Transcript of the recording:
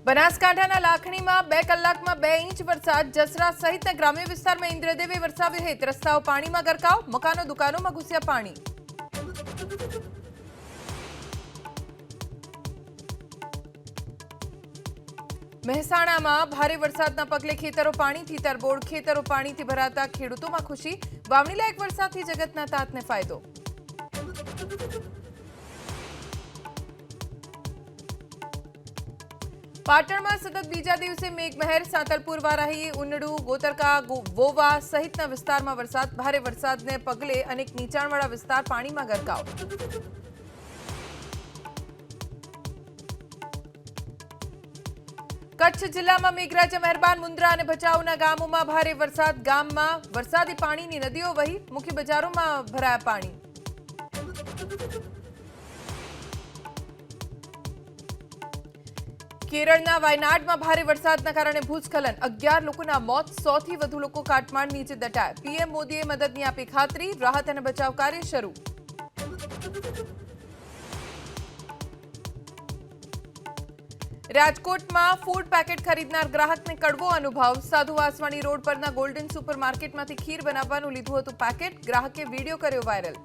બનાસકાંઠાના લાખણીમાં 2 કલાકમાં 2 ઇંચ વરસાદ, જસરા સહિતના ગ્રામ્ય વિસ્તારમાં ઇન્દ્રદેવે વરસાવ્યો હેત, રસ્તાઓ પાણીમાં ગરકાવ, મકાનો દુકાનોમાં ઘૂસ્યા પાણી. મહેસાણામાં ભારે વરસાદના પગલે ખેતરો પાણીથી તરબોળ, ખેતરો પાણીથી ભરાતા ખેડૂતોમાં ખુશી, વાવણી લાયક વરસાદથી જગતના તાતને ફાયદો. પાટણમાં સતત બીજા દિવસે મેઘમહેર, સાંતલપુર, વારાહી, ઉનડુ, ગોતરકા, વોવા સહિતના વિસ્તારમાં વરસાદ, ભારે વરસાદને પગલે અનેક નીચાણવાળા વિસ્તાર પાણીમાં ગરકાવ. કચ્છ જિલ્લામાં મેઘરાજા મહેરબાન, મુન્દ્રા અને ભચાઉના ગામોમાં ભારે વરસાદ, ગામમાં વરસાદી પાણીની નદીઓ વહી, મુખ્ય બજારોમાં ભરાયા પાણી. કેરળના વાયનાડમાં ભારે વરસાદના કારણે ભૂસ્ખલન, 11 લોકોના મોત, 100 થી વધુ લોકો કાટમાળ નીચે દટાયા. પીએમ મોદીએ મદદની આપી ખાતરી, રાહત અને બચાવ કાર્ય શરૂ. રાજકોટમાં ફૂડ પેકેટ ખરીદનાર ગ્રાહકને કડવો અનુભવ, સાધુ વાસવાણી રોડ પરના ગોલ્ડન સુપર માર્કેટમાંથી ખીર બનાવવાનું લીધું હતું પેકેટ, ગ્રાહકે વિડીયો કર્યો વાયરલ.